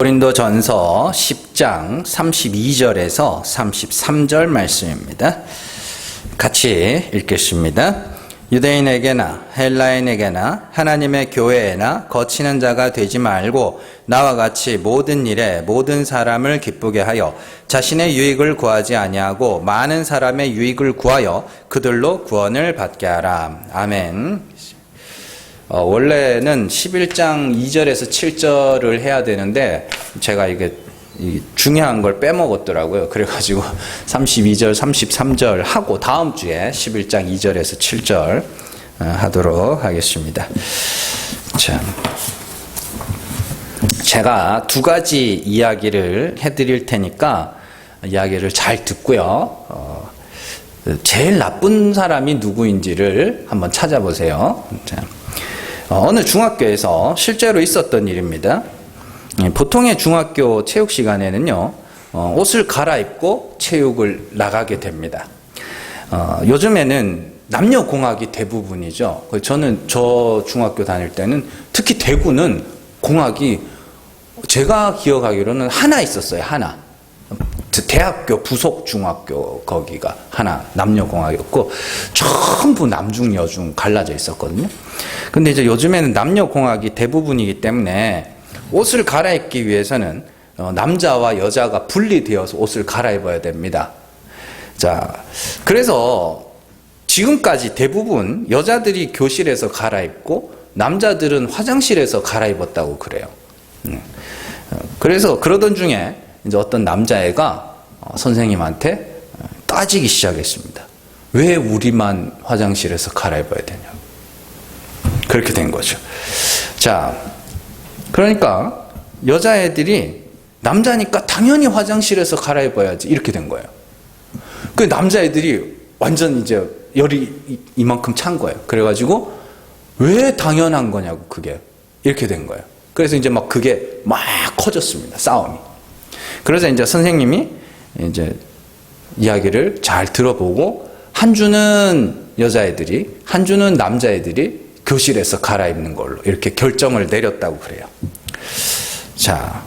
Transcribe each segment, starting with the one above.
고린도전서 10장 32절에서 33절 말씀입니다. 같이 읽겠습니다. 유대인에게나 헬라인에게나 하나님의 교회에나 거치는 자가 되지 말고 나와 같이 모든 일에 모든 사람을 기쁘게 하여 자신의 유익을 구하지 아니하고 많은 사람의 유익을 구하여 그들로 구원을 받게 하라. 아멘. 원래는 11장 2절에서 7절을 해야 되는데 제가 이게 중요한 걸 빼먹었더라고요. 그래가지고 32절, 33절 하고 다음 주에 11장 2절에서 7절 하도록 하겠습니다. 자, 제가 두 가지 이야기를 해드릴 테니까 이야기를 잘 듣고요. 제일 나쁜 사람이 누구인지를 한번 찾아보세요. 자, 어느 중학교에서 실제로 있었던 일입니다. 보통의 중학교 체육 시간에는요, 옷을 갈아입고 체육을 나가게 됩니다. 요즘에는 남녀공학이 대부분이죠. 저는 저 중학교 다닐 때는 특히 대구는 공학이 제가 기억하기로는 하나 있었어요. 하나. 대학교 부속 중학교 거기가 하나 남녀공학이었고 전부 남중 여중 갈라져 있었거든요. 근데 이제 요즘에는 남녀공학이 대부분이기 때문에 옷을 갈아입기 위해서는 남자와 여자가 분리되어서 옷을 갈아입어야 됩니다. 자, 그래서 지금까지 대부분 여자들이 교실에서 갈아입고 남자들은 화장실에서 갈아입었다고 그래요. 그래서 그러던 중에 이제 어떤 남자애가 선생님한테 따지기 시작했습니다. 왜 우리만 화장실에서 갈아입어야 되냐? 그렇게 된 거죠. 자, 그러니까 여자애들이 남자니까 당연히 화장실에서 갈아입어야지 이렇게 된 거예요. 그 남자애들이 완전 이제 열이 이만큼 찬 거예요. 그래가지고 왜 당연한 거냐고 그게 이렇게 된 거예요. 그래서 이제 막 그게 막 커졌습니다. 싸움이. 그래서 이제 선생님이 이제 이야기를 잘 들어보고 한 주는 여자애들이 한 주는 남자애들이 교실에서 갈아입는 걸로 이렇게 결정을 내렸다고 그래요. 자,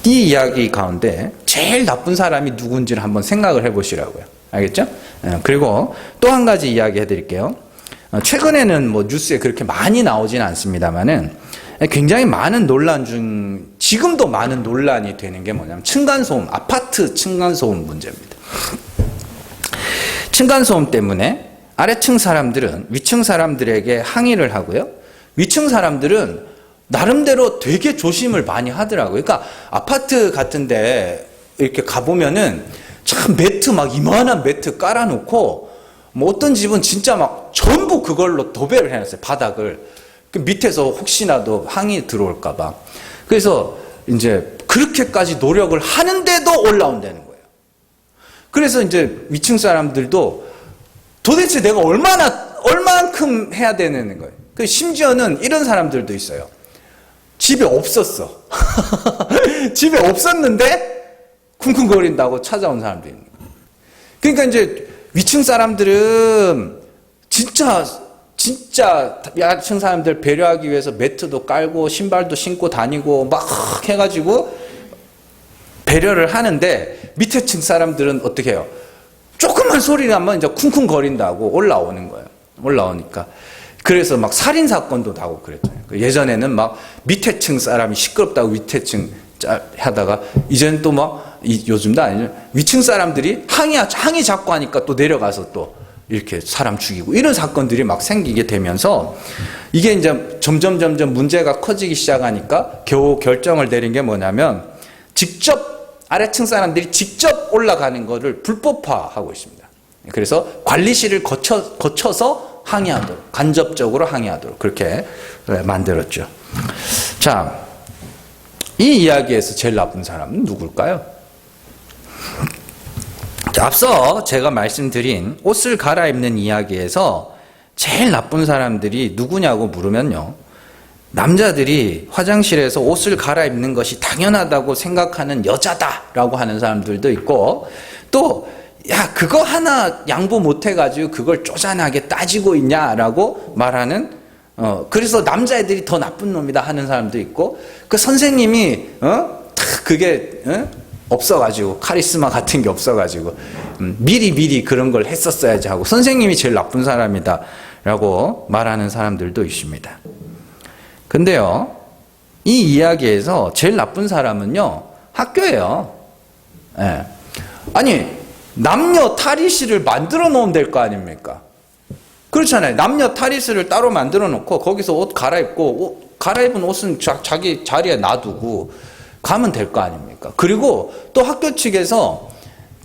이 이야기 가운데 제일 나쁜 사람이 누군지를 한번 생각을 해보시라고요. 알겠죠? 그리고 또 한 가지 이야기 해드릴게요. 최근에는 뭐 뉴스에 그렇게 많이 나오진 않습니다만은 굉장히 많은 논란 중 지금도 많은 논란이 되는 게 뭐냐면 층간소음, 아파트 층간소음 문제입니다. 층간소음 때문에 아래층 사람들은 위층 사람들에게 항의를 하고요. 위층 사람들은 나름대로 되게 조심을 많이 하더라고요. 그러니까 아파트 같은데 이렇게 가보면은 참 매트 막 이만한 매트 깔아놓고 뭐 어떤 집은 진짜 막 전부 그걸로 도배를 해놨어요. 바닥을. 그 밑에서 혹시나도 항의 들어올까봐. 그래서 이제 그렇게까지 노력을 하는데도 올라온다는 거예요. 그래서 이제 위층 사람들도 도대체 내가 얼만큼 해야 되는 거예요. 그 심지어는 이런 사람들도 있어요. 집에 없었어. 집에 없었는데 쿵쿵거린다고 찾아온 사람도 있는 거예요. 그러니까 이제 위층 사람들은 진짜 야층 사람들 배려하기 위해서 매트도 깔고 신발도 신고 다니고 막 해가지고 배려를 하는데 밑에 층 사람들은 어떻게 해요? 조금만 소리 나면 이제 쿵쿵거린다고 올라오는 거예요. 올라오니까. 그래서 막 살인사건도 나고 그랬잖아요. 예전에는 막 밑에 층 사람이 시끄럽다고 밑에 층 하다가 이제는 또 막 요즘도 아니죠. 위층 사람들이 항의 자꾸 하니까 또 내려가서 또 이렇게 사람 죽이고 이런 사건들이 막 생기게 되면서 이게 이제 점점 문제가 커지기 시작하니까 겨우 결정을 내린 게 뭐냐면 직접 아래층 사람들이 직접 올라가는 거를 불법화하고 있습니다. 그래서 관리실을 거쳐서 항의하도록 간접적으로 항의하도록 그렇게 만들었죠. 자, 이 이야기에서 제일 나쁜 사람은 누굴까요? 앞서 제가 말씀드린 옷을 갈아입는 이야기에서 제일 나쁜 사람들이 누구냐고 물으면요. 남자들이 화장실에서 옷을 갈아입는 것이 당연하다고 생각하는 여자다라고 하는 사람들도 있고 또 야, 그거 하나 양보 못 해가지고 그걸 쪼잔하게 따지고 있냐라고 말하는 그래서 남자애들이 더 나쁜 놈이다 하는 사람도 있고, 그 선생님이, 그게, 없어가지고, 카리스마 같은 게 없어가지고, 미리 그런 걸 했었어야지 하고, 선생님이 제일 나쁜 사람이다 라고 말하는 사람들도 있습니다. 근데요, 이 이야기에서 제일 나쁜 사람은요, 학교예요. 예. 아니, 남녀 탈의실을 만들어 놓으면 될 거 아닙니까? 그렇잖아요. 남녀 탈의실을 따로 만들어 놓고 거기서 옷 갈아입고 갈아입은 옷은 자기 자리에 놔두고 가면 될 거 아닙니까? 그리고 또 학교 측에서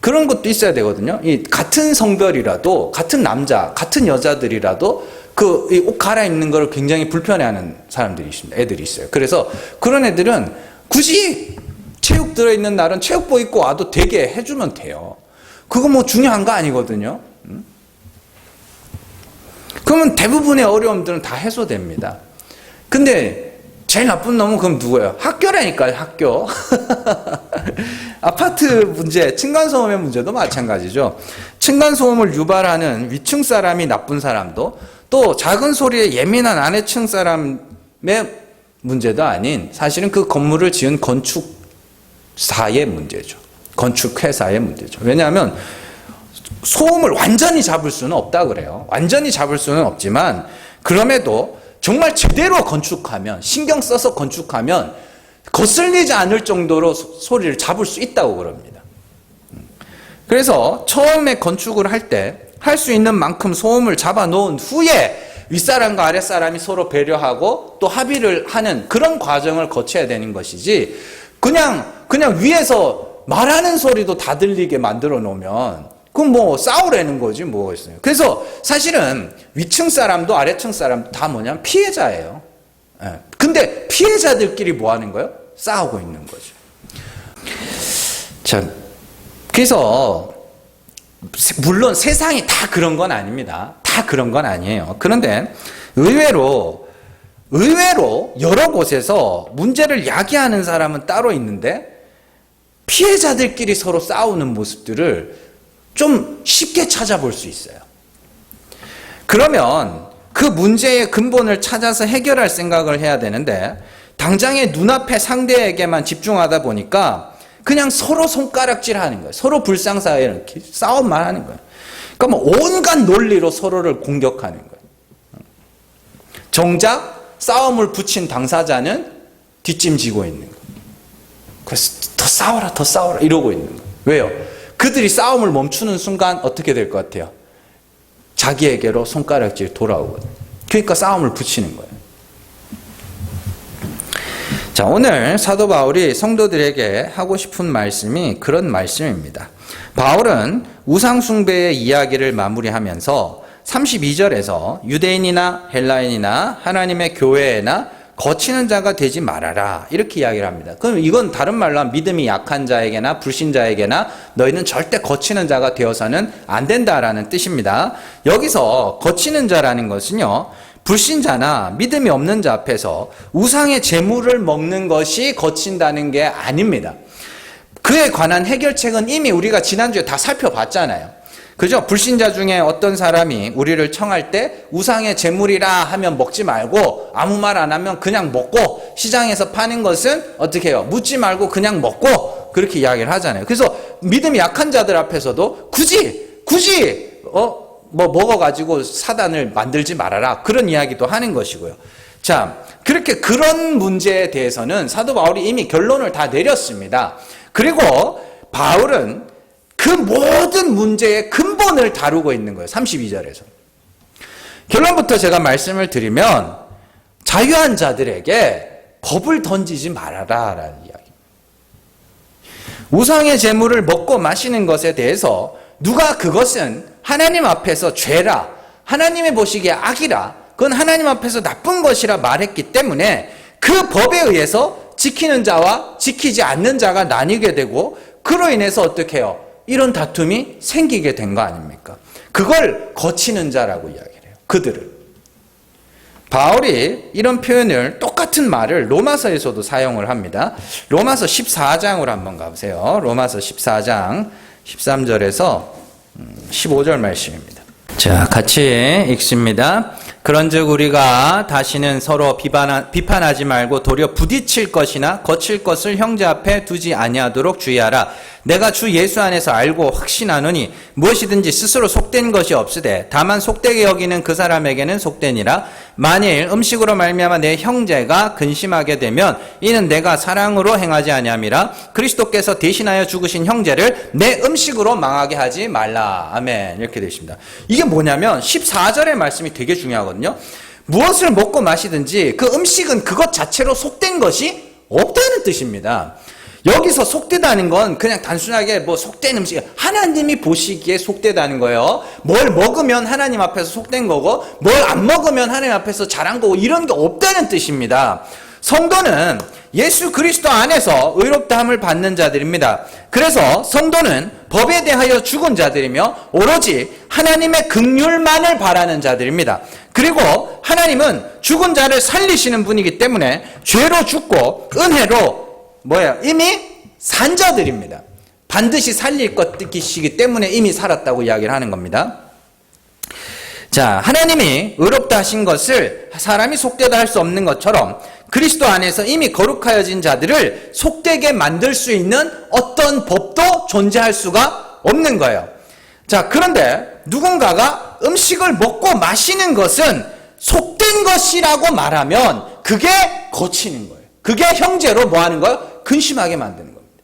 그런 것도 있어야 되거든요. 이 같은 성별이라도 같은 남자, 같은 여자들이라도 그 옷 갈아입는 걸 굉장히 불편해하는 사람들이 있습니다. 애들이 있어요. 그래서 그런 애들은 굳이 체육 들어있는 날은 체육복 입고 와도 되게 해주면 돼요. 그거 뭐 중요한 거 아니거든요. 그러면 대부분의 어려움들은 다 해소됩니다. 근데 제일 나쁜 놈은 그럼 누구예요? 학교라니까요, 학교. 아파트 문제, 층간소음의 문제도 마찬가지죠. 층간소음을 유발하는 위층 사람이 나쁜 사람도, 또 작은 소리에 예민한 아래층 사람의 문제도 아닌, 사실은 그 건물을 지은 건축사의 문제죠. 건축회사의 문제죠. 왜냐하면 소음을 완전히 잡을 수는 없다 그래요. 완전히 잡을 수는 없지만, 그럼에도 정말 제대로 건축하면, 신경 써서 건축하면 거슬리지 않을 정도로 소리를 잡을 수 있다고 그럽니다. 그래서 처음에 건축을 할 때 할 수 있는 만큼 소음을 잡아 놓은 후에 윗사람과 아랫사람이 서로 배려하고 또 합의를 하는 그런 과정을 거쳐야 되는 것이지, 그냥 위에서 말하는 소리도 다 들리게 만들어 놓으면 그럼 뭐 싸우라는 거지 뭐가 있어요. 그래서 사실은 위층 사람도 아래층 사람도 다 뭐냐면 피해자예요. 근데 피해자들끼리 뭐 하는 거예요? 싸우고 있는 거죠. 자, 그래서 물론 세상이 다 그런 건 아닙니다. 다 그런 건 아니에요. 그런데 의외로 여러 곳에서 문제를 야기하는 사람은 따로 있는데 피해자들끼리 서로 싸우는 모습들을 좀 쉽게 찾아볼 수 있어요. 그러면 그 문제의 근본을 찾아서 해결할 생각을 해야 되는데, 당장의 눈앞의 상대에게만 집중하다 보니까 그냥 서로 손가락질 하는 거예요. 서로 불상사에 이렇게 싸움만 하는 거예요. 그러니까 뭐 온갖 논리로 서로를 공격하는 거예요. 정작 싸움을 붙인 당사자는 뒷짐지고 있는 거예요. 그래서 더 싸워라 이러고 있는 거예요. 왜요? 그들이 싸움을 멈추는 순간 어떻게 될 것 같아요? 자기에게로 손가락질 돌아오거든요. 그러니까 싸움을 붙이는 거예요. 자, 오늘 사도 바울이 성도들에게 하고 싶은 말씀이 그런 말씀입니다. 바울은 우상숭배의 이야기를 마무리하면서 32절에서 유대인이나 헬라인이나 하나님의 교회나 거치는 자가 되지 말아라 이렇게 이야기를 합니다. 그럼 이건 다른 말로 하면 믿음이 약한 자에게나 불신자에게나 너희는 절대 거치는 자가 되어서는 안 된다라는 뜻입니다. 여기서 거치는 자라는 것은요, 불신자나 믿음이 없는 자 앞에서 우상의 재물을 먹는 것이 거친다는 게 아닙니다. 그에 관한 해결책은 이미 우리가 지난주에 다 살펴봤잖아요. 그죠? 불신자 중에 어떤 사람이 우리를 청할 때 우상의 재물이라 하면 먹지 말고, 아무 말 안 하면 그냥 먹고, 시장에서 파는 것은 어떻게 해요? 묻지 말고 그냥 먹고, 그렇게 이야기를 하잖아요. 그래서 믿음이 약한 자들 앞에서도 굳이 뭐 먹어가지고 사단을 만들지 말아라, 그런 이야기도 하는 것이고요. 자, 그런 문제에 대해서는 사도 바울이 이미 결론을 다 내렸습니다. 그리고 바울은 그 모든 문제의 근본을 다루고 있는 거예요. 32절에서. 결론부터 제가 말씀을 드리면, 자유한 자들에게 법을 던지지 말아라 라는 이야기. 우상의 재물을 먹고 마시는 것에 대해서 누가 그것은 하나님 앞에서 죄라, 하나님의 보시기에 악이라, 그건 하나님 앞에서 나쁜 것이라 말했기 때문에 그 법에 의해서 지키는 자와 지키지 않는 자가 나뉘게 되고, 그로 인해서 어떻게 해요? 이런 다툼이 생기게 된 거 아닙니까? 그걸 거치는 자라고 이야기를 해요. 그들을. 바울이 이런 표현을, 똑같은 말을 로마서에서도 사용을 합니다. 로마서 14장으로 한번 가보세요. 로마서 14장 13절에서 15절 말씀입니다. 자, 같이 읽습니다. 그런즉 우리가 다시는 서로 비판하지 말고 도리어 부딪힐 것이나 거칠 것을 형제 앞에 두지 아니하도록 주의하라. 내가 주 예수 안에서 알고 확신하노니 무엇이든지 스스로 속된 것이 없으되 다만 속되게 여기는 그 사람에게는 속되니라. 만일 음식으로 말미암아 내 형제가 근심하게 되면 이는 내가 사랑으로 행하지 아니함이라. 그리스도께서 대신하여 죽으신 형제를 내 음식으로 망하게 하지 말라. 아멘. 이렇게 되어 있습니다. 이게 뭐냐면 14절의 말씀이 되게 중요하거든요. 무엇을 먹고 마시든지 그 음식은 그것 자체로 속된 것이 없다는 뜻입니다. 여기서 속되다는 건 그냥 단순하게 뭐 속된 음식, 하나님이 보시기에 속되다는 거예요. 뭘 먹으면 하나님 앞에서 속된 거고 뭘 안 먹으면 하나님 앞에서 잘한 거고 이런 게 없다는 뜻입니다. 성도는 예수 그리스도 안에서 의롭다함을 받는 자들입니다. 그래서 성도는 법에 대하여 죽은 자들이며 오로지 하나님의 긍휼만을 바라는 자들입니다. 그리고 하나님은 죽은 자를 살리시는 분이기 때문에 죄로 죽고 은혜로 이미 산 자들입니다. 반드시 살릴 것이기 때문에 이미 살았다고 이야기를 하는 겁니다. 자, 하나님이 의롭다 하신 것을 사람이 속되다 할 수 없는 것처럼 그리스도 안에서 이미 거룩하여진 자들을 속되게 만들 수 있는 어떤 법도 존재할 수가 없는 거예요. 자, 그런데 누군가가 음식을 먹고 마시는 것은 속된 것이라고 말하면 그게 거치는 거예요. 그게 형제로 뭐 하는 거예요? 근심하게 만드는 겁니다.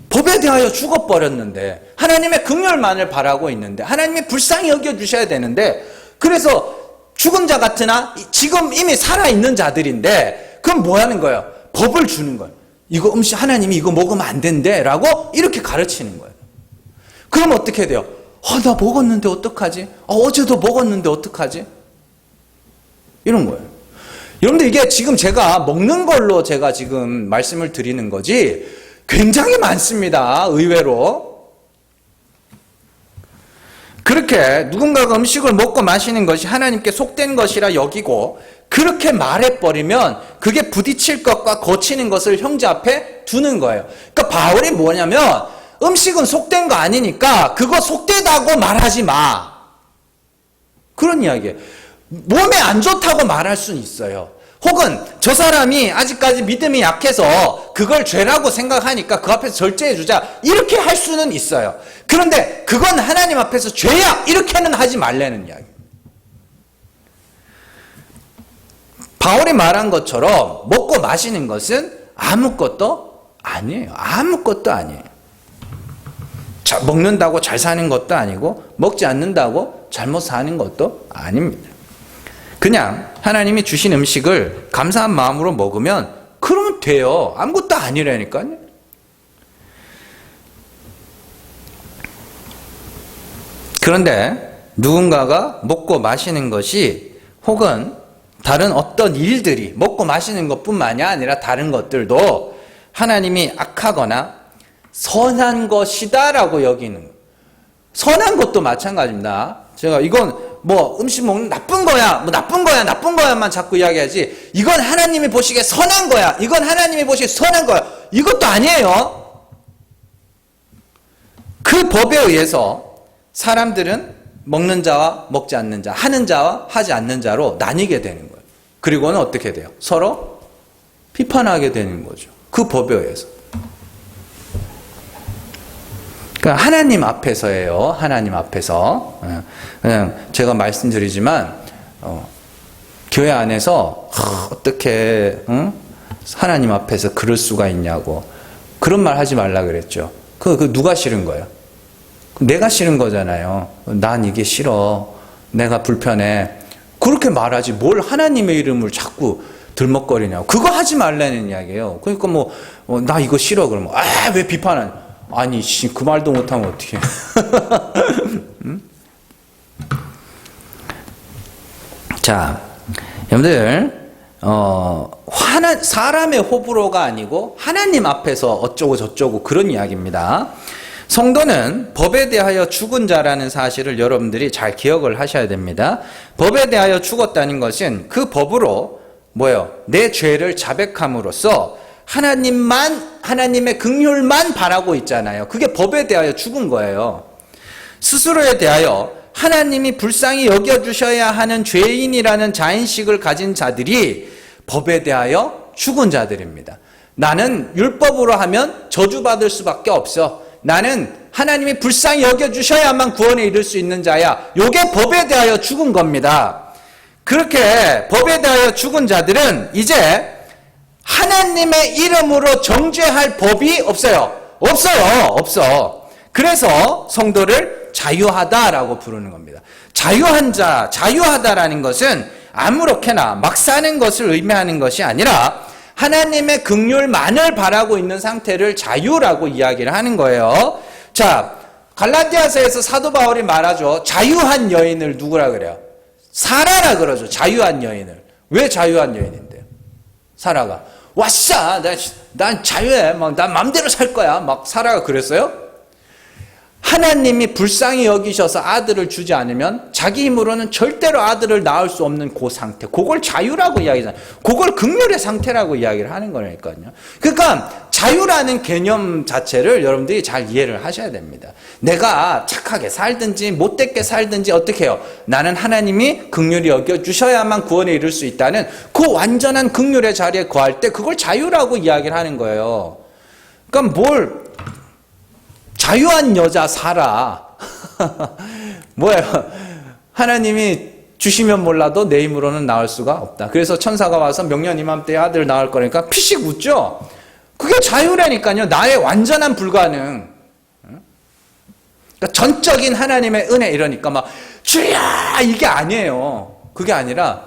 법에 대하여 죽어버렸는데 하나님의 긍휼만을 바라고 있는데 하나님이 불쌍히 여겨주셔야 되는데 그래서 죽은 자 같으나 지금 이미 살아있는 자들인데 그럼 뭐 하는 거예요? 법을 주는 거예요. 이거 음식 하나님이 이거 먹으면 안 된대 라고 이렇게 가르치는 거예요. 그럼 어떻게 돼요? 나 먹었는데 어떡하지? 어제도 먹었는데 어떡하지? 이런 거예요. 여러분들 이게 지금 제가 먹는 걸로 제가 지금 말씀을 드리는 거지 굉장히 많습니다. 의외로. 그렇게 누군가가 음식을 먹고 마시는 것이 하나님께 속된 것이라 여기고 그렇게 말해버리면 그게 부딪힐 것과 거치는 것을 형제 앞에 두는 거예요. 그러니까 바울이 뭐냐면 음식은 속된 거 아니니까 그거 속되다고 말하지 마. 그런 이야기예요. 몸에 안 좋다고 말할 수는 있어요. 혹은 저 사람이 아직까지 믿음이 약해서 그걸 죄라고 생각하니까 그 앞에서 절제해주자 이렇게 할 수는 있어요. 그런데 그건 하나님 앞에서 죄야 이렇게는 하지 말라는 이야기. 바울이 말한 것처럼 먹고 마시는 것은 아무것도 아니에요. 아무것도 아니에요. 먹는다고 잘 사는 것도 아니고 먹지 않는다고 잘못 사는 것도 아닙니다. 그냥 하나님이 주신 음식을 감사한 마음으로 먹으면 그러면 돼요. 아무것도 아니라니까요. 그런데 누군가가 먹고 마시는 것이 혹은 다른 어떤 일들이 먹고 마시는 것뿐만이 아니라 다른 것들도 하나님이 악하거나 선한 것이다라고 여기는 거예요. 선한 것도 마찬가지입니다. 제가 이건 뭐 음식 먹는 나쁜 거야, 나쁜 거야만 자꾸 이야기하지. 이건 하나님이 보시기에 선한 거야. 이건 하나님이 보시기에 선한 거야. 이것도 아니에요. 그 법에 의해서 사람들은 먹는 자와 먹지 않는 자, 하는 자와 하지 않는 자로 나뉘게 되는 거예요. 그리고는 어떻게 돼요? 서로 비판하게 되는 거죠. 그 법에 의해서. 그러니까 하나님 앞에서예요. 하나님 앞에서. 그냥 제가 말씀드리지만 교회 안에서 어떻게 하나님 앞에서 그럴 수가 있냐고 그런 말 하지 말라 그랬죠. 그 누가 싫은 거예요? 내가 싫은 거잖아요. 난 이게 싫어. 내가 불편해. 그렇게 말하지 뭘 하나님의 이름을 자꾸 들먹거리냐고. 그거 하지 말라는 이야기예요. 그러니까 나 이거 싫어 그러면 왜 비판하냐. 아니, 그 말도 못하면 어떡해. 자, 여러분들, 사람의 호불호가 아니고 하나님 앞에서 어쩌고 저쩌고 그런 이야기입니다. 성도는 법에 대하여 죽은 자라는 사실을 여러분들이 잘 기억을 하셔야 됩니다. 법에 대하여 죽었다는 것은 그 법으로 내 죄를 자백함으로써 하나님의 긍휼만 바라고 있잖아요. 그게 법에 대하여 죽은 거예요. 스스로에 대하여 하나님이 불쌍히 여겨주셔야 하는 죄인이라는 자인식을 가진 자들이 법에 대하여 죽은 자들입니다. 나는 율법으로 하면 저주받을 수밖에 없어. 나는 하나님이 불쌍히 여겨주셔야만 구원에 이를 수 있는 자야. 요게 법에 대하여 죽은 겁니다. 그렇게 법에 대하여 죽은 자들은 이제 하나님의 이름으로 정죄할 법이 없어요. 없어. 그래서 성도를 자유하다라고 부르는 겁니다. 자유한 자, 자유하다라는 것은 아무렇게나 막 사는 것을 의미하는 것이 아니라 하나님의 긍휼만을 바라고 있는 상태를 자유라고 이야기를 하는 거예요. 자, 갈라디아서에서 사도 바울이 말하죠. 자유한 여인을 누구라 그래요? 사라라 그러죠. 자유한 여인을. 왜 자유한 여인인데요? 사라가 와싸, 난 자유해. 난 마음대로 살 거야. 막 사라가 그랬어요? 하나님이 불쌍히 여기셔서 아들을 주지 않으면 자기 힘으로는 절대로 아들을 낳을 수 없는 그 상태, 그걸 자유라고 이야기하잖아요. 그걸 긍휼의 상태라고 이야기를 하는 거니까요. 그러니까 자유라는 개념 자체를 여러분들이 잘 이해를 하셔야 됩니다. 내가 착하게 살든지 못되게 살든지 어떻게 해요? 나는 하나님이 긍휼히 여겨주셔야만 구원에 이를 수 있다는 그 완전한 긍휼의 자리에 거할 때 그걸 자유라고 이야기를 하는 거예요. 그러니까 뭘 자유한 여자 살아. 뭐예요? 하나님이 주시면 몰라도 내 힘으로는 낳을 수가 없다. 그래서 천사가 와서 명년 이맘때에 아들 낳을 거니까 피식 웃죠? 그게 자유라니까요. 나의 완전한 불가능. 그러니까 전적인 하나님의 은혜 이러니까 막 주야 이게 아니에요. 그게 아니라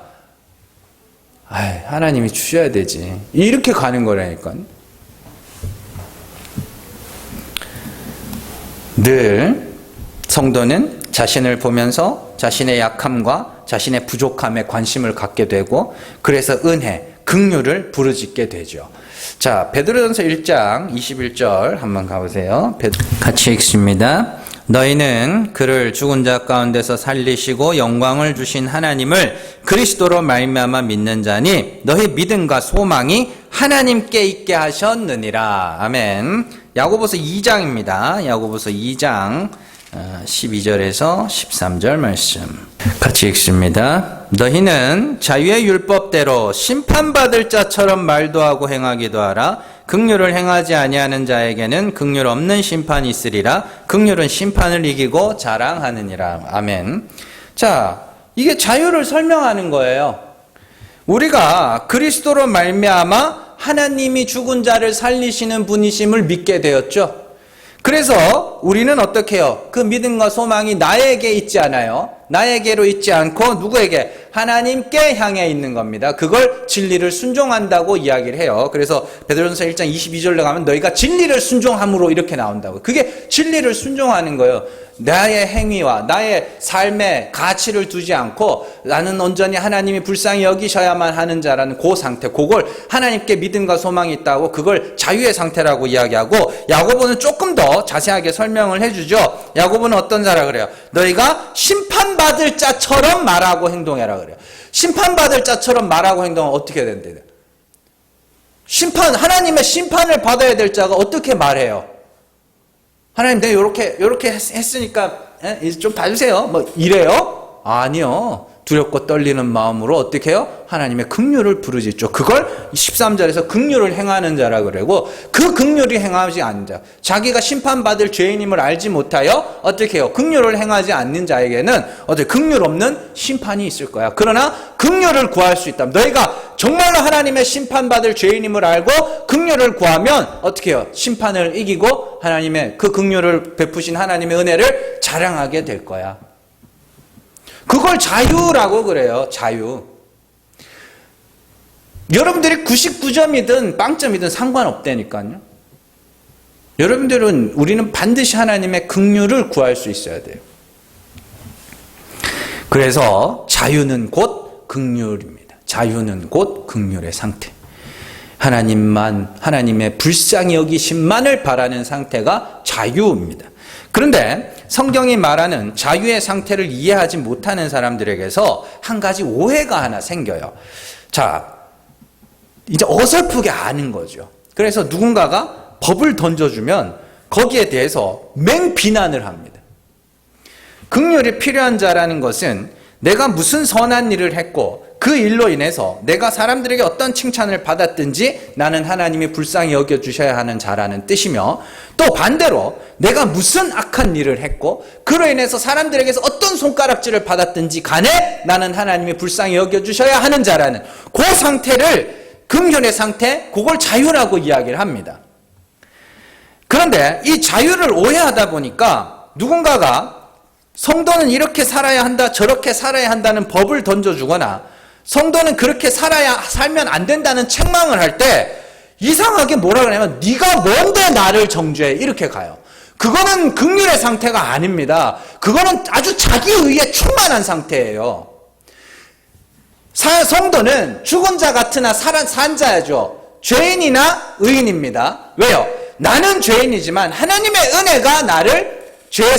하나님이 주셔야 되지. 이렇게 가는 거라니까요. 늘 성도는 자신을 보면서 자신의 약함과 자신의 부족함에 관심을 갖게 되고 그래서 은혜, 긍휼을 부르짖게 되죠. 자, 베드로전서 1장 21절 한번 가보세요. 같이 읽습니다. 너희는 그를 죽은 자 가운데서 살리시고 영광을 주신 하나님을 그리스도로 말미암아 믿는 자니 너희 믿음과 소망이 하나님께 있게 하셨느니라. 아멘. 야고보서 2장입니다. 야고보서 2장 12절에서 13절 말씀 같이 읽습니다. 너희는 자유의 율법대로 심판받을 자처럼 말도 하고 행하기도 하라. 긍휼을 행하지 아니하는 자에게는 긍휼 없는 심판이 있으리라. 긍휼은 심판을 이기고 자랑하느니라. 아멘. 자, 이게 자유를 설명하는 거예요. 우리가 그리스도로 말미암아 하나님이 죽은 자를 살리시는 분이심을 믿게 되었죠. 그래서 우리는 어떻게 해요? 그 믿음과 소망이 나에게 있지 않아요. 나에게로 있지 않고 누구에게? 하나님께 향해 있는 겁니다. 그걸 진리를 순종한다고 이야기를 해요. 그래서 베드로전서 1장 22절로 가면 너희가 진리를 순종함으로 이렇게 나온다고. 그게 진리를 순종하는 거예요. 나의 행위와 나의 삶의 가치를 두지 않고 나는 온전히 하나님이 불쌍히 여기셔야만 하는 자라는 그 상태, 그걸 하나님께 믿음과 소망이 있다고 그걸 자유의 상태라고 이야기하고 야고보는 조금 더 자세하게 설명을 해주죠. 야고보는 어떤 자라 그래요? 너희가 심판받을 자처럼 말하고 행동해라 그래요. 심판받을 자처럼 말하고 행동은 어떻게 된대요? 하나님의 심판을 받아야 될 자가 어떻게 말해요? 하나님 내가 요렇게 했으니까 좀 봐주세요. 뭐 이래요? 아니요. 두렵고 떨리는 마음으로 어떻게 해요? 하나님의 긍휼을 부르짖죠. 그걸 13절에서 긍휼을 행하는 자라 그러고 그 긍휼이 행하지 않는 자. 자기가 심판받을 죄인임을 알지 못하여 어떻게 해요? 긍휼을 행하지 않는 자에게는 어떻게 긍휼 없는 심판이 있을 거야. 그러나 긍휼을 구할 수 있다. 너희가 정말로 하나님의 심판받을 죄인임을 알고 긍휼을 구하면 어떻게 해요? 심판을 이기고 하나님의 그 긍휼을 베푸신 하나님의 은혜를 자랑하게 될 거야. 그걸 자유라고 그래요. 자유. 여러분들이 99점이든 빵점이든 상관없다니까요. 여러분들은 우리는 반드시 하나님의 긍휼을 구할 수 있어야 돼요. 그래서 자유는 곧 긍휼입니다. 자유는 곧 긍휼의 상태. 하나님의 불쌍히 여기심만을 바라는 상태가 자유입니다. 그런데 성경이 말하는 자유의 상태를 이해하지 못하는 사람들에게서 한 가지 오해가 하나 생겨요. 자, 이제 어설프게 아는 거죠. 그래서 누군가가 법을 던져주면 거기에 대해서 맹비난을 합니다. 긍휼이 필요한 자라는 것은 내가 무슨 선한 일을 했고 그 일로 인해서 내가 사람들에게 어떤 칭찬을 받았든지 나는 하나님이 불쌍히 여겨주셔야 하는 자라는 뜻이며, 또 반대로 내가 무슨 악한 일을 했고 그로 인해서 사람들에게서 어떤 손가락질을 받았든지 간에 나는 하나님이 불쌍히 여겨주셔야 하는 자라는 그 상태를, 긍휼의 상태, 그걸 자유라고 이야기를 합니다. 그런데 이 자유를 오해하다 보니까 누군가가 성도는 이렇게 살아야 한다, 저렇게 살아야 한다는 법을 던져주거나 성도는 그렇게 살면 안 된다는 책망을 할 때 이상하게 뭐라 그러냐면 네가 뭔데 나를 정죄해, 이렇게 가요. 그거는 긍휼의 상태가 아닙니다. 그거는 아주 자기의에 충만한 상태예요. 성도는 죽은 자 같으나 산 자야죠. 죄인이나 의인입니다. 왜요? 나는 죄인이지만 하나님의 은혜가 나를 죄를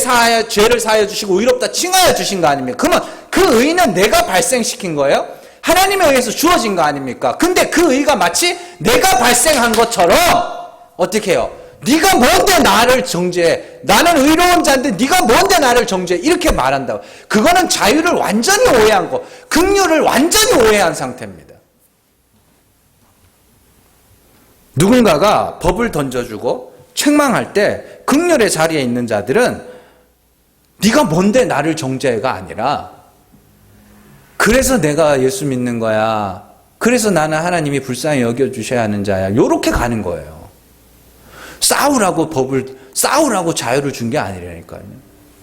사하여 주시고 의롭다 칭하여 주신 거 아닙니까? 그러면 그 의는 내가 발생시킨 거예요? 하나님에 의해서 주어진 거 아닙니까? 근데 그 의가 마치 내가 발생한 것처럼 어떻게 해요? 네가 뭔데 나를 정죄해? 나는 의로운 자인데 네가 뭔데 나를 정죄해? 이렇게 말한다고. 그거는 자유를 완전히 오해한 거, 긍휼을 완전히 오해한 상태입니다. 누군가가 법을 던져주고 책망할 때 긍휼의 자리에 있는 자들은 네가 뭔데 나를 정죄해가 아니라 그래서 내가 예수 믿는 거야. 그래서 나는 하나님이 불쌍히 여겨주셔야 하는 자야. 요렇게 가는 거예요. 싸우라고 자유를 준 게 아니라니까요.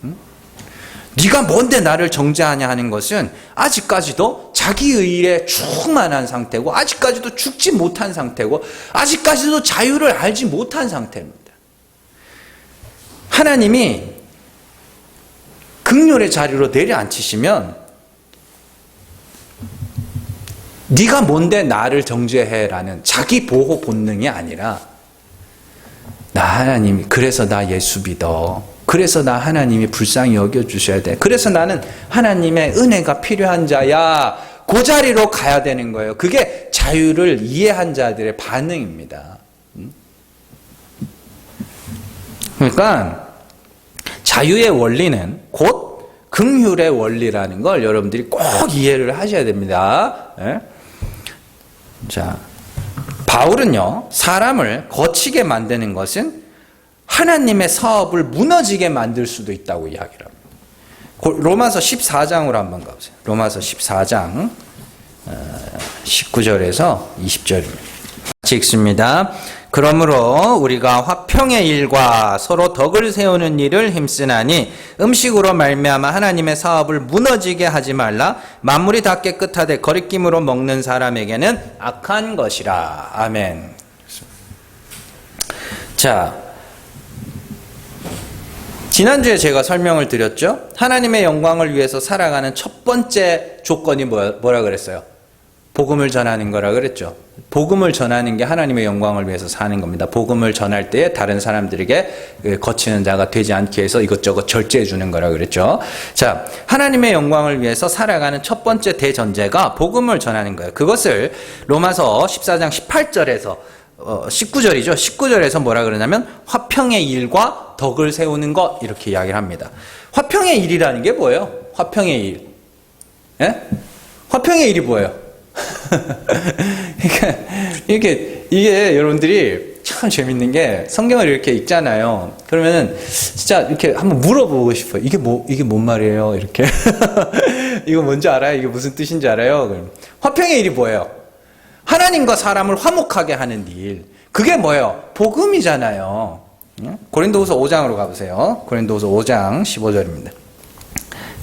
응? 네가 뭔데 나를 정죄하냐 하는 것은 아직까지도 자기의에 충만한 상태고, 아직까지도 죽지 못한 상태고, 아직까지도 자유를 알지 못한 상태입니다. 하나님이 긍휼의 자리로 내려앉히시면 네가 뭔데 나를 정죄해라는 자기 보호 본능이 아니라 나 하나님이 그래서 나 예수 믿어. 그래서 나 하나님이 불쌍히 여겨주셔야 돼. 그래서 나는 하나님의 은혜가 필요한 자야. 그 자리로 가야 되는 거예요. 그게 자유를 이해한 자들의 반응입니다. 그러니까 자유의 원리는 곧 긍휼의 원리라는 걸 여러분들이 꼭 이해를 하셔야 됩니다. 네? 자, 바울은요, 사람을 거치게 만드는 것은 하나님의 사업을 무너지게 만들 수도 있다고 이야기를 합니다. 로마서 14장으로 한번 가보세요. 로마서 14장 19절에서 20절입니다. 같이 읽습니다. 그러므로 우리가 화평의 일과 서로 덕을 세우는 일을 힘쓰나니 음식으로 말미암아 하나님의 사업을 무너지게 하지 말라. 만물이 다 깨끗하되 거리낌으로 먹는 사람에게는 악한 것이라. 아멘. 자, 지난주에 제가 설명을 드렸죠. 하나님의 영광을 위해서 살아가는 첫 번째 조건이 뭐라 그랬어요? 복음을 전하는 거라 그랬죠. 복음을 전하는 게 하나님의 영광을 위해서 사는 겁니다. 복음을 전할 때 다른 사람들에게 거치는 자가 되지 않게 해서 이것저것 절제해 주는 거라 그랬죠. 자, 하나님의 영광을 위해서 살아가는 첫 번째 대전제가 복음을 전하는 거예요. 그것을 로마서 14장 18절에서 19절이죠. 19절에서 뭐라 그러냐면 화평의 일과 덕을 세우는 것, 이렇게 이야기를 합니다. 화평의 일이라는 게 뭐예요? 화평의 일. 예? 화평의 일이 뭐예요? 이게 여러분들이 참 재밌는 게 성경을 이렇게 읽잖아요. 그러면은 진짜 이렇게 한번 물어보고 싶어요. 이게 뭔 말이에요? 이렇게. 이거 뭔지 알아요? 이게 무슨 뜻인지 알아요? 그럼 화평의 일이 뭐예요? 하나님과 사람을 화목하게 하는 일. 그게 뭐예요? 복음이잖아요. 고린도후서 5장으로 가보세요. 고린도후서 5장 15절입니다.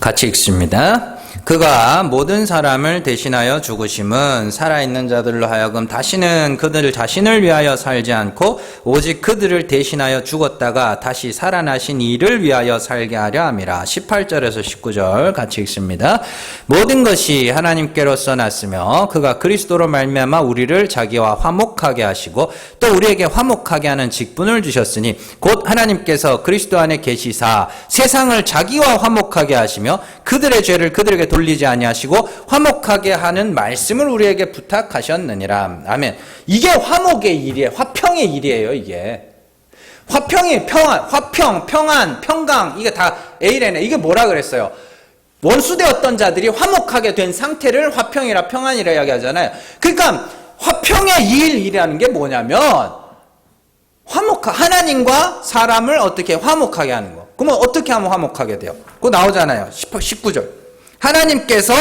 같이 읽습니다. 그가 모든 사람을 대신하여 죽으심은 살아있는 자들로 하여금 다시는 그들 자신을 위하여 살지 않고 오직 그들을 대신하여 죽었다가 다시 살아나신 이를 위하여 살게 하려 함이라. 18절에서 19절 같이 읽습니다. 모든 것이 하나님께로서 났으며 그가 그리스도로 말미암아 우리를 자기와 화목하게 하시고 또 우리에게 화목하게 하는 직분을 주셨으니 곧 하나님께서 그리스도 안에 계시사 세상을 자기와 화목하게 하시며 그들의 죄를 그들에게 돌리지 아니하시고 화목하게 하는 말씀을 우리에게 부탁하셨느니라. 아멘. 이게 화목의 일이에요. 화평의 일이에요. 이게 화평이 평안, 화평, 평안, 평강, 이게 다 에이레네. 이게 뭐라 그랬어요? 원수되었던 자들이 화목하게 된 상태를 화평이라 평안이라 이야기하잖아요. 그러니까 화평의 일이라는 게 뭐냐면 하나님과 사람을 어떻게 화목하게 하는 거. 그러면 어떻게 하면 화목하게 돼요? 그거 나오잖아요. 19절. 하나님께서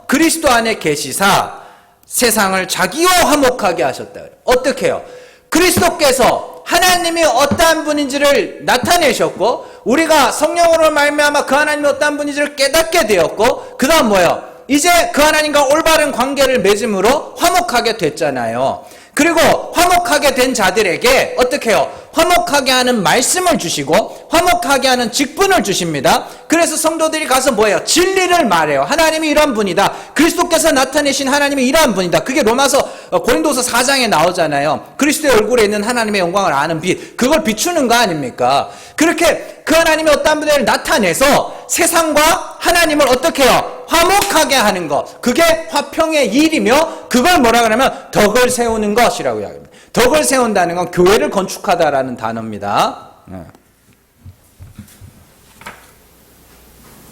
그리스도 안에 계시사 세상을 자기와 화목하게 하셨다. 어떻게 해요? 그리스도께서 하나님이 어떠한 분인지를 나타내셨고 우리가 성령으로 말미암아 그 하나님이 어떠한 분인지를 깨닫게 되었고 그 다음 뭐예요? 이제 그 하나님과 올바른 관계를 맺음으로 화목하게 됐잖아요. 그리고 화목하게 된 자들에게 어떻게 해요? 화목하게 하는 말씀을 주시고 화목하게 하는 직분을 주십니다. 그래서 성도들이 가서 뭐예요? 진리를 말해요. 하나님이 이런 분이다. 그리스도께서 나타내신 하나님이 이러한 분이다. 그게 고린도서 4장에 나오잖아요. 그리스도의 얼굴에 있는 하나님의 영광을 아는 빛. 그걸 비추는 거 아닙니까? 그렇게 그 하나님이 어떤 분을 나타내서 세상과 하나님을 어떻게 해요? 화목하게 하는 것. 그게 화평의 일이며 그걸 뭐라 그러면 덕을 세우는 것이라고 이야기합니다. 덕을 세운다는 건 교회를 건축하다라는 단어입니다.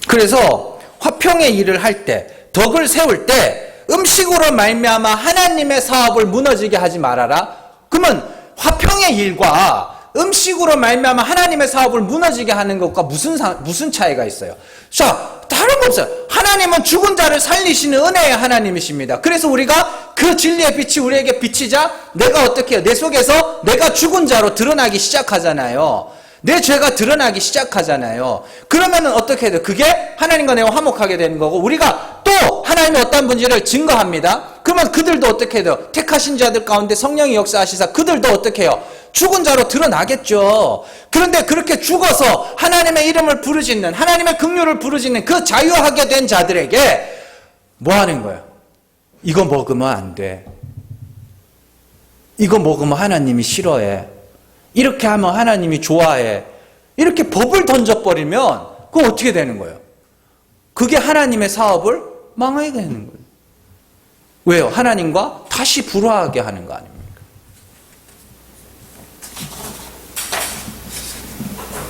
그래서 화평의 일을 할 때, 덕을 세울 때 음식으로 말미암아 하나님의 사업을 무너지게 하지 말아라. 그러면 화평의 일과 음식으로 말미암아 하나님의 사업을 무너지게 하는 것과 무슨 차이가 있어요? 자, 다른 거 없어요. 하나님은 죽은 자를 살리시는 은혜의 하나님이십니다. 그래서 우리가 그 진리의 빛이 우리에게 비치자 내가 어떻게 해요? 내 속에서 내가 죽은 자로 드러나기 시작하잖아요. 내 죄가 드러나기 시작하잖아요. 그러면은 어떻게 해야 돼요? 그게 하나님과 내가 화목하게 되는 거고 우리가 또 하나님의 어떤 분인지를 증거합니다. 그러면 그들도 어떻게 해야 돼요? 택하신 자들 가운데 성령이 역사하시사 그들도 어떻게 해요? 죽은 자로 드러나겠죠. 그런데 그렇게 죽어서 하나님의 이름을 부르짖는 하나님의 긍휼을 부르짖는 그 자유하게 된 자들에게 뭐 하는 거예요? 이거 먹으면 안 돼. 이거 먹으면 하나님이 싫어해. 이렇게 하면 하나님이 좋아해. 이렇게 법을 던져버리면 그건 어떻게 되는 거예요? 그게 하나님의 사업을 망하게 되는 거예요. 왜요? 하나님과 다시 불화하게 하는 거 아닙니까?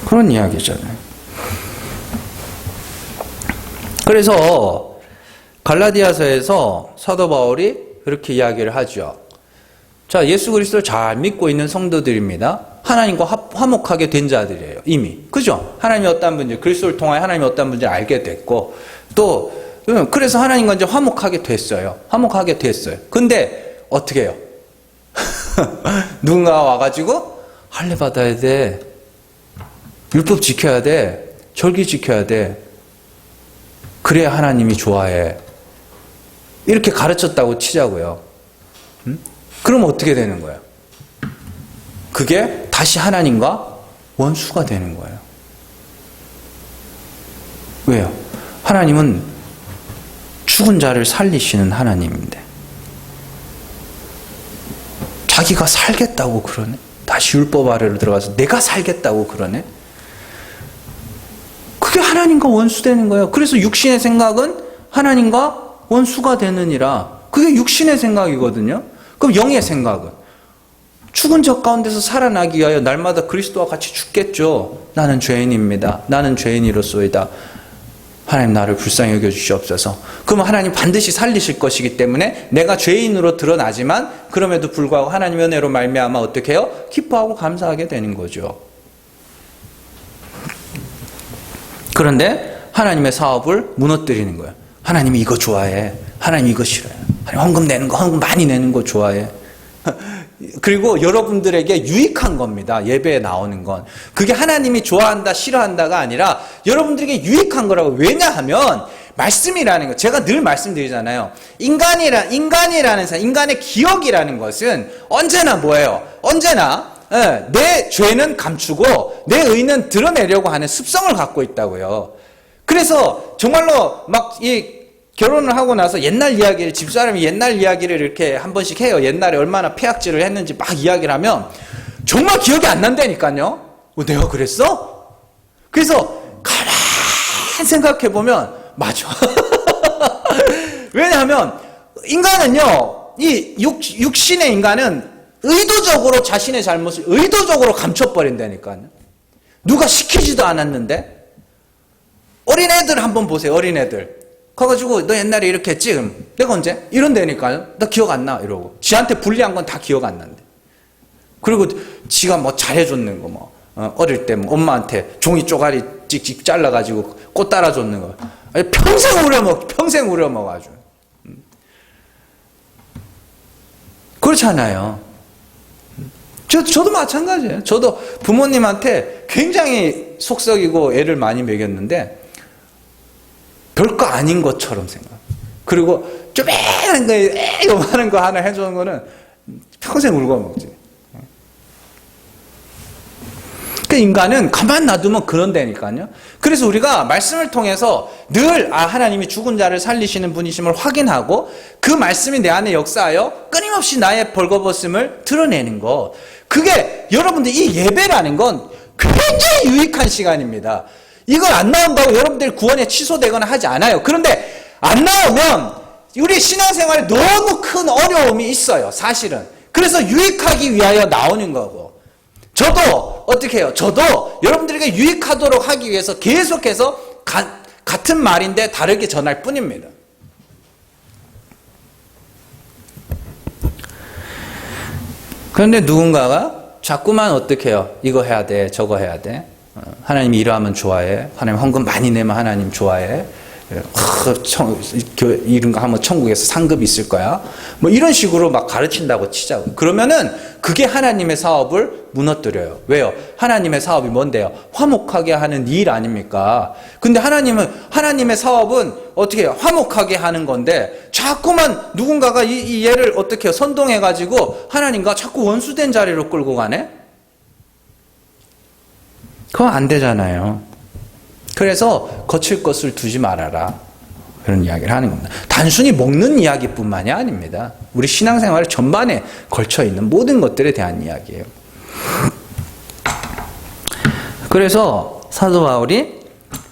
그런 이야기잖아요. 그래서 갈라디아서에서 사도 바울이 그렇게 이야기를 하죠. 자, 예수 그리스도를 잘 믿고 있는 성도들입니다. 하나님과 화목하게 된 자들이에요. 이미. 그죠? 하나님이 어떤 분인지, 그리스도를 통하여 하나님이 어떤 분인지 알게 됐고, 또, 그래서 하나님과 이제 화목하게 됐어요. 화목하게 됐어요. 근데, 어떻게 해요? 누군가가 와가지고, 할례 받아야 돼. 율법 지켜야 돼. 절기 지켜야 돼. 그래야 하나님이 좋아해. 이렇게 가르쳤다고 치자고요. 그럼 어떻게 되는 거예요? 그게 다시 하나님과 원수가 되는 거예요. 왜요? 하나님은 죽은 자를 살리시는 하나님인데 자기가 살겠다고 그러네? 다시 율법 아래로 들어가서 내가 살겠다고 그러네? 그게 하나님과 원수되는 거예요. 그래서 육신의 생각은 하나님과 원수가 되느니라. 그게 육신의 생각이거든요. 그럼 영의 생각은? 죽은 자 가운데서 살아나기 위하여 날마다 그리스도와 같이 죽겠죠. 나는 죄인입니다. 나는 죄인이로소이다. 하나님 나를 불쌍히 여겨주시옵소서. 그러면 하나님 반드시 살리실 것이기 때문에 내가 죄인으로 드러나지만 그럼에도 불구하고 하나님의 은혜로 말미암아 어떻게 해요? 기뻐하고 감사하게 되는 거죠. 그런데 하나님의 사업을 무너뜨리는 거예요. 하나님이 이거 좋아해. 하나님 이거 싫어요. 하나님 헌금 내는 거, 헌금 많이 내는 거 좋아해. 그리고 여러분들에게 유익한 겁니다. 예배에 나오는 건. 그게 하나님이 좋아한다, 싫어한다가 아니라 여러분들에게 유익한 거라고. 왜냐하면 말씀이라는 거, 제가 늘 말씀드리잖아요. 인간이라는 사람, 인간의 기억이라는 것은 언제나 뭐예요? 언제나 내 죄는 감추고 내 의는 드러내려고 하는 습성을 갖고 있다고요. 그래서 정말로 막 결혼을 하고 나서 옛날 이야기를, 집사람이 옛날 이야기를 이렇게 한 번씩 해요. 옛날에 얼마나 폐악질을 했는지 막 이야기를 하면 정말 기억이 안 난다니까요. 내가 그랬어? 그래서 가만히 생각해보면 맞아. 왜냐하면 인간은요, 이 육신의 인간은 의도적으로 자신의 잘못을 의도적으로 감춰버린다니까요. 누가 시키지도 않았는데 어린애들 한번 보세요. 어린애들. 가가지고 너 옛날에 이렇게 했지? 그럼 내가 언제? 이런다니까요. 나 기억 안 나. 이러고. 지한테 불리한 건 다 기억 안 난대. 그리고 지가 뭐 잘해줬는 거 뭐. 어릴 때 뭐 엄마한테 종이 쪼가리 찍찍 잘라가지고 꽃 따라줬는 거. 평생 우려먹, 평생 우려먹어가지고. 그렇잖아요. 저도 마찬가지예요. 저도 부모님한테 굉장히 속썩이고 애를 많이 먹였는데 별거 아닌 것처럼 생각. 그리고 쪼매한 거, 요만한 거 하나 해주는 거는 평생 울고 먹지. 그 인간은 가만 놔두면 그런다니까요. 그래서 우리가 말씀을 통해서 늘 하나님이 죽은 자를 살리시는 분이심을 확인하고 그 말씀이 내 안에 역사하여 끊임없이 나의 벌거벗음을 드러내는 것. 그게 여러분들 이 예배라는 건 굉장히 유익한 시간입니다. 이걸 안 나온다고 여러분들 구원에 취소되거나 하지 않아요. 그런데 안 나오면 우리 신앙생활에 너무 큰 어려움이 있어요. 사실은. 그래서 유익하기 위하여 나오는 거고. 저도 어떻게 해요? 저도 여러분들에게 유익하도록 하기 위해서 계속해서 같은 말인데 다르게 전할 뿐입니다. 그런데 누군가가 자꾸만 어떻게 해요? 이거 해야 돼, 저거 해야 돼. 하나님이 이러하면 좋아해. 하나님 헌금 많이 내면 하나님 좋아해. 이런 거 하면 천국에서 상급이 있을 거야. 뭐 이런 식으로 막 가르친다고 치자고. 그러면은 그게 하나님의 사업을 무너뜨려요. 왜요? 하나님의 사업이 뭔데요? 화목하게 하는 일 아닙니까? 근데 하나님의 사업은 어떻게 해요? 화목하게 하는 건데 자꾸만 누군가가 이 얘를 어떻게 해요? 선동해가지고 하나님과 자꾸 원수된 자리로 끌고 가네? 그건 안 되잖아요. 그래서 거칠 것을 두지 말아라. 그런 이야기를 하는 겁니다. 단순히 먹는 이야기뿐만이 아닙니다. 우리 신앙생활 전반에 걸쳐있는 모든 것들에 대한 이야기예요. 그래서 사도 바울이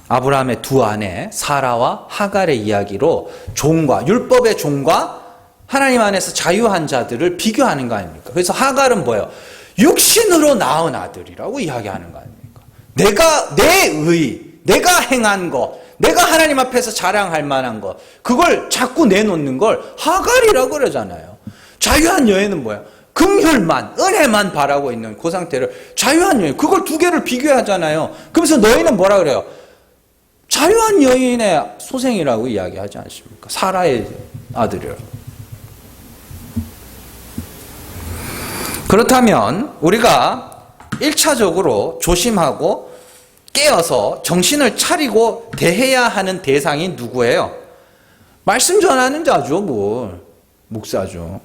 아브라함의 두 아내 사라와 하갈의 이야기로 종과 율법의 종과 하나님 안에서 자유한 자들을 비교하는 거 아닙니까? 그래서 하갈은 뭐예요? 육신으로 낳은 아들이라고 이야기하는 거 아닙니까? 내 의, 내가 행한 거, 내가 하나님 앞에서 자랑할 만한 거, 그걸 자꾸 내놓는 걸 하갈이라고 그러잖아요. 자유한 여인은 뭐야? 긍휼만, 은혜만 바라고 있는 그 상태를 자유한 여인, 그걸 두 개를 비교하잖아요. 그러면서 너희는 뭐라 그래요? 자유한 여인의 소생이라고 이야기하지 않습니까? 사라의 아들이라고. 그렇다면 우리가 1차적으로 조심하고 깨어서 정신을 차리고 대해야 하는 대상이 누구예요? 말씀 전하는 자죠, 목사죠.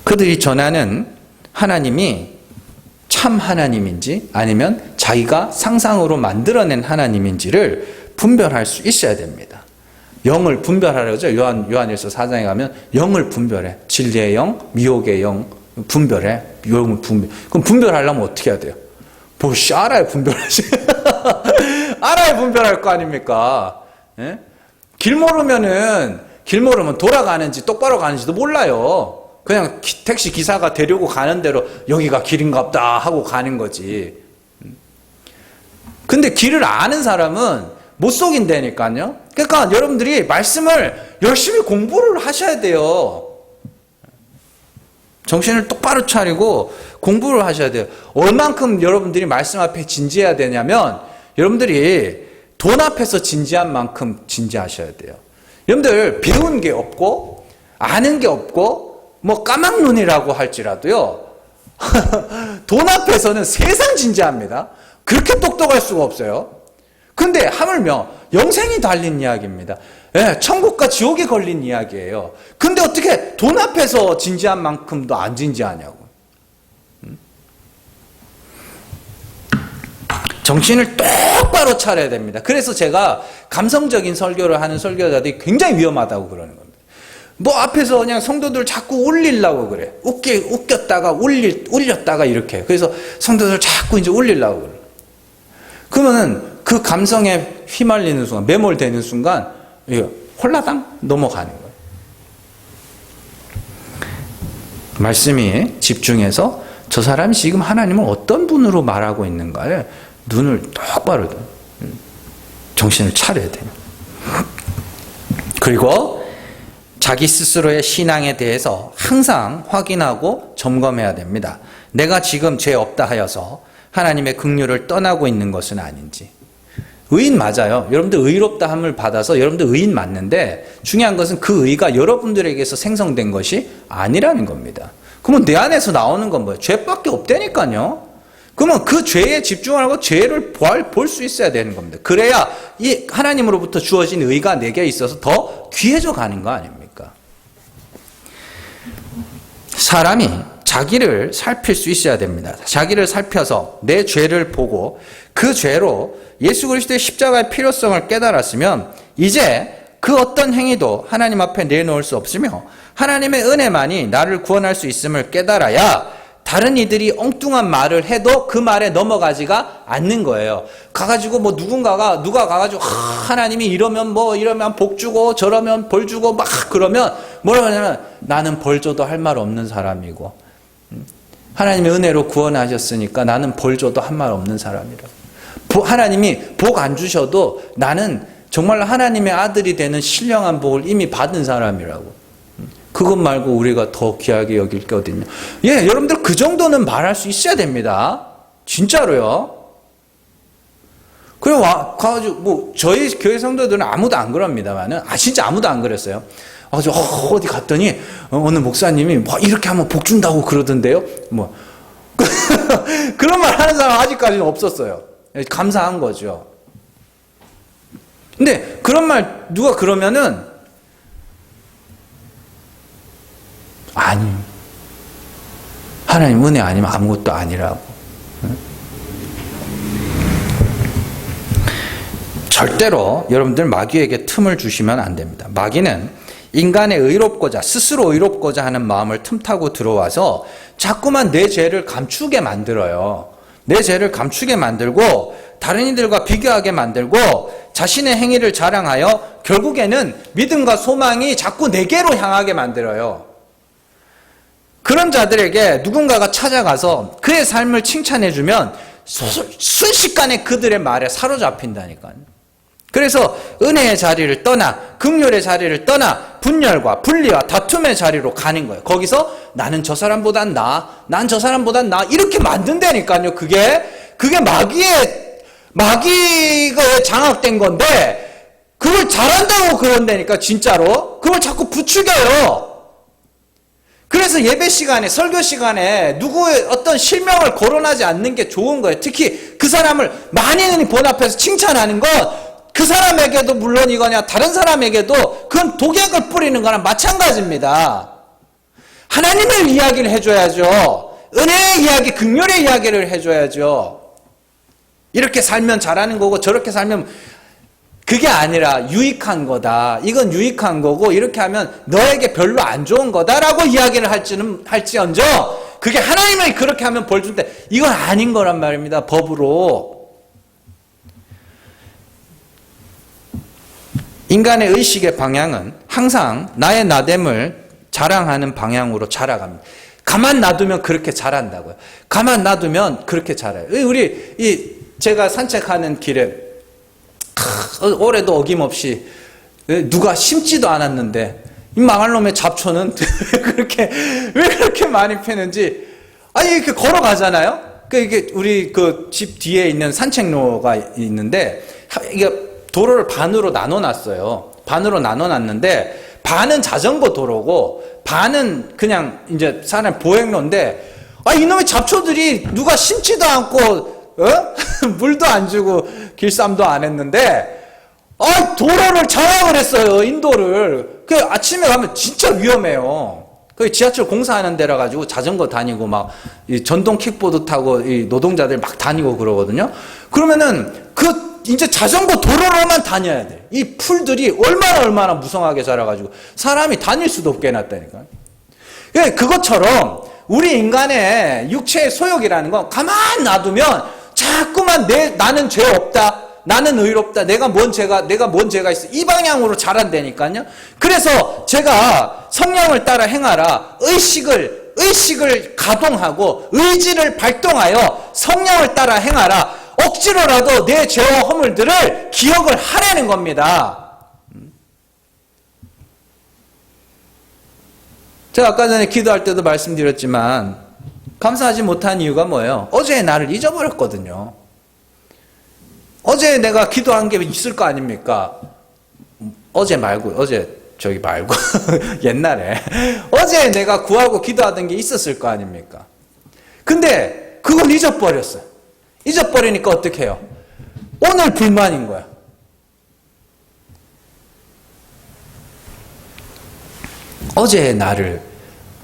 그들이 전하는 하나님이 참 하나님인지 아니면 자기가 상상으로 만들어낸 하나님인지를 분별할 수 있어야 됩니다. 영을 분별하라고 하죠. 요한일서 4장에 가면 영을 분별해. 진리의 영, 미혹의 영 분별해. 영을 분별. 그럼 분별하려면 어떻게 해야 돼요? 알아야 분별하지. 알아야 분별할 거 아닙니까? 예? 길 모르면 돌아가는지 똑바로 가는지도 몰라요. 그냥 택시 기사가 데리고 가는 대로 여기가 길인갑다 하고 가는 거지. 근데 길을 아는 사람은 못 속인다니까요. 그러니까 여러분들이 말씀을 열심히 공부를 하셔야 돼요. 정신을 똑바로 차리고 공부를 하셔야 돼요. 얼만큼 여러분들이 말씀 앞에 진지해야 되냐면 여러분들이 돈 앞에서 진지한 만큼 진지하셔야 돼요. 여러분들 배운 게 없고 아는 게 없고 뭐 까막눈이라고 할지라도요. 돈 앞에서는 세상 진지합니다. 그렇게 똑똑할 수가 없어요. 근데 하물며 영생이 달린 이야기입니다. 예, 천국과 지옥에 걸린 이야기예요. 근데 어떻게 돈 앞에서 진지한 만큼도 안 진지하냐고. 정신을 똑바로 차려야 됩니다. 그래서 제가 감성적인 설교를 하는 설교자들이 굉장히 위험하다고 그러는 겁니다. 뭐 앞에서 그냥 성도들 자꾸 울리려고 그래. 웃겼다가 울렸다가 이렇게. 그래서 성도들 자꾸 이제 울리려고 그래. 그러면 그 감성에 휘말리는 순간, 매몰되는 순간 홀라당 넘어가는 거예요. 말씀이 집중해서 저 사람이 지금 하나님을 어떤 분으로 말하고 있는가에 눈을 똑바로 둬. 정신을 차려야 돼요. 그리고 자기 스스로의 신앙에 대해서 항상 확인하고 점검해야 됩니다. 내가 지금 죄 없다 하여서 하나님의 긍휼을 떠나고 있는 것은 아닌지. 의인 맞아요. 여러분들 의롭다 함을 받아서 여러분들 의인 맞는데 중요한 것은 그 의가 여러분들에게서 생성된 것이 아니라는 겁니다. 그러면 내 안에서 나오는 건 뭐예요? 죄밖에 없다니까요. 그러면 그 죄에 집중을 하고 죄를 볼 수 있어야 되는 겁니다. 그래야 이 하나님으로부터 주어진 의가 내게 있어서 더 귀해져 가는 거 아닙니까? 사람이 자기를 살필 수 있어야 됩니다. 자기를 살펴서 내 죄를 보고 그 죄로 예수 그리스도의 십자가의 필요성을 깨달았으면 이제 그 어떤 행위도 하나님 앞에 내놓을 수 없으며 하나님의 은혜만이 나를 구원할 수 있음을 깨달아야 다른 이들이 엉뚱한 말을 해도 그 말에 넘어가지가 않는 거예요. 가가지고 누가 가가지고 하나님이 이러면 복 주고 저러면 벌 주고 막 그러면 뭐라고 하냐면 나는 벌 줘도 할 말 없는 사람이고 하나님의 은혜로 구원하셨으니까 나는 벌 줘도 할 말 없는 사람이라고. 하나님이 복 안 주셔도 나는 정말 하나님의 아들이 되는 신령한 복을 이미 받은 사람이라고. 그것 말고 우리가 더 귀하게 여길 게 어딨냐. 예, 여러분들 그 정도는 말할 수 있어야 됩니다. 진짜로요. 그리고 가가지고 저희 교회 성도들은 아무도 안 그럽니다만은 진짜 아무도 안 그랬어요. 그래서 어디 갔더니 어느 목사님이 이렇게 하면 복 준다고 그러던데요. 그런 말 하는 사람 아직까지는 없었어요. 감사한 거죠. 근데 그런 말 누가 그러면은 아니, 하나님 은혜 아니면 아무것도 아니라고. 절대로 여러분들 마귀에게 틈을 주시면 안 됩니다. 마귀는 인간의 스스로 의롭고자 하는 마음을 틈타고 들어와서 자꾸만 내 죄를 감추게 만들어요. 내 죄를 감추게 만들고 다른 이들과 비교하게 만들고 자신의 행위를 자랑하여 결국에는 믿음과 소망이 자꾸 내게로 향하게 만들어요. 그런 자들에게 누군가가 찾아가서 그의 삶을 칭찬해주면 순식간에 그들의 말에 사로잡힌다니까요. 그래서 은혜의 자리를 떠나 긍휼의 자리를 떠나 분열과 분리와 다툼의 자리로 가는 거예요. 거기서 나는 저 사람보단 나아, 난 저 사람보단 나아 이렇게 만든다니까요. 그게 마귀가 장악된 건데 그걸 잘한다고 그런다니까 진짜로. 그걸 자꾸 부추겨요. 그래서 예배 시간에 설교 시간에 누구의 어떤 실명을 거론하지 않는 게 좋은 거예요. 특히 그 사람을 많이 본 앞에서 칭찬하는 건 그 사람에게도 물론이거냐 다른 사람에게도 그건 독약을 뿌리는 거랑 마찬가지입니다. 하나님의 이야기를 해줘야죠. 은혜의 이야기, 긍휼의 이야기를 해줘야죠. 이렇게 살면 잘하는 거고 저렇게 살면 그게 아니라 유익한 거다. 이건 유익한 거고 이렇게 하면 너에게 별로 안 좋은 거다라고 이야기를 할지언정 그게 하나님이 그렇게 하면 벌 줄 때 이건 아닌 거란 말입니다. 법으로. 인간의 의식의 방향은 항상 나의 나됨을 자랑하는 방향으로 자라갑니다. 가만 놔두면 그렇게 자란다고요. 가만 놔두면 그렇게 자라요. 제가 산책하는 길에 올해도 어김없이 누가 심지도 않았는데 이 망할 놈의 잡초는 왜 그렇게 많이 피는지 이렇게 걸어가잖아요. 이게 우리 그 집 뒤에 있는 산책로가 있는데 이게 도로를 반으로 나눠놨어요. 반으로 나눠놨는데 반은 자전거 도로고 반은 그냥 이제 사람 보행로인데 이놈의 잡초들이 누가 심지도 않고 물도 안 주고 길쌈도 안 했는데 도로를 장악을 했어요. 인도를. 아침에 가면 진짜 위험해요. 지하철 공사하는 데라 가지고 자전거 다니고 막 전동 킥보드 타고 이 노동자들 막 다니고 그러거든요. 그러면은 이제 자전거 도로로만 다녀야 돼. 이 풀들이 얼마나 무성하게 자라가지고 사람이 다닐 수도 없게 해놨다니까. 그것처럼 우리 인간의 육체의 소욕이라는 건 가만 놔두면 자꾸만 나는 죄 없다. 나는 의롭다. 내가 뭔 죄가 있어. 이 방향으로 자란다니까요. 그래서 제가 성령을 따라 행하라. 의식을 가동하고 의지를 발동하여 성령을 따라 행하라. 억지로라도 내 죄와 허물들을 기억을 하라는 겁니다. 제가 아까 전에 기도할 때도 말씀드렸지만 감사하지 못한 이유가 뭐예요? 어제 나를 잊어버렸거든요. 어제 내가 기도한 게 있을 거 아닙니까? 어제 말고 옛날에 어제 내가 구하고 기도하던 게 있었을 거 아닙니까? 근데 그걸 잊어버렸어요. 잊어버리니까 어떻게 해요? 오늘 불만인 거야. 어제의 나를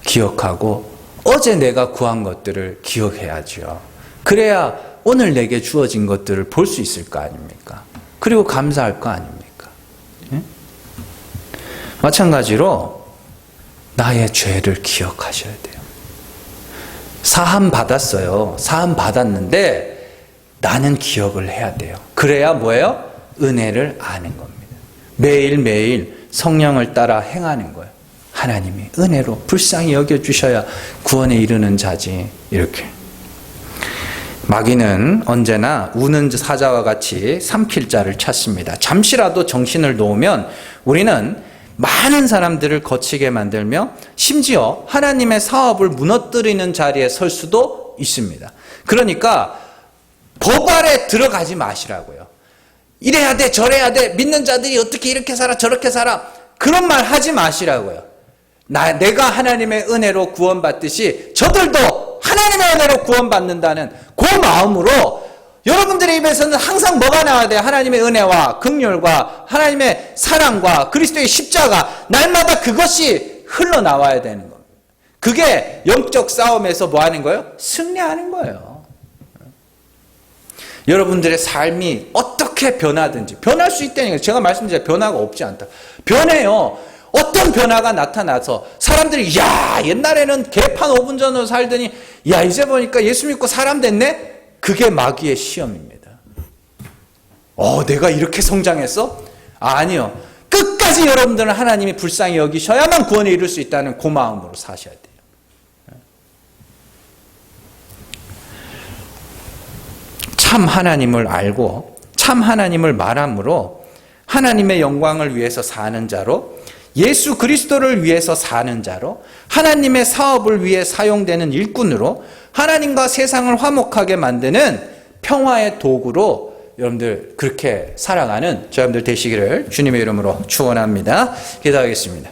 기억하고 어제 내가 구한 것들을 기억해야죠. 그래야 오늘 내게 주어진 것들을 볼 수 있을 거 아닙니까? 그리고 감사할 거 아닙니까? 예? 마찬가지로 나의 죄를 기억하셔야 돼요. 사함 받았어요. 사함 받았는데 나는 기억을 해야 돼요. 그래야 뭐예요? 은혜를 아는 겁니다. 매일매일 성령을 따라 행하는 거예요. 하나님이 은혜로 불쌍히 여겨주셔야 구원에 이르는 자지. 이렇게. 마귀는 언제나 우는 사자와 같이 삼킬 자를 찾습니다. 잠시라도 정신을 놓으면 우리는 많은 사람들을 거치게 만들며 심지어 하나님의 사업을 무너뜨리는 자리에 설 수도 있습니다. 그러니까 법 아래 들어가지 마시라고요. 이래야 돼, 저래야 돼, 믿는 자들이 어떻게 이렇게 살아, 저렇게 살아. 그런 말 하지 마시라고요. 내가 하나님의 은혜로 구원받듯이 저들도 하나님의 은혜로 구원받는다는 그 마음으로 여러분들의 입에서는 항상 뭐가 나와야 돼요? 하나님의 은혜와 긍휼과 하나님의 사랑과 그리스도의 십자가, 날마다 그것이 흘러나와야 되는 겁니다. 그게 영적 싸움에서 뭐 하는 거예요? 승리하는 거예요. 여러분들의 삶이 어떻게 변하든지 변할 수 있다니까. 제가 말씀드린 변화가 없지 않다. 변해요. 어떤 변화가 나타나서 사람들이 야 옛날에는 개판 5분 전으로 살더니 야 이제 보니까 예수 믿고 사람 됐네? 그게 마귀의 시험입니다. 내가 이렇게 성장했어? 아니요. 끝까지 여러분들은 하나님이 불쌍히 여기셔야만 구원에 이룰 수 있다는 그 마음으로 사셔야 돼요. 참 하나님을 알고 참 하나님을 말함으로 하나님의 영광을 위해서 사는 자로, 예수 그리스도를 위해서 사는 자로, 하나님의 사업을 위해 사용되는 일꾼으로 하나님과 세상을 화목하게 만드는 평화의 도구로 여러분들 그렇게 살아가는 저여러분들 되시기를 주님의 이름으로 축원합니다. 기도하겠습니다.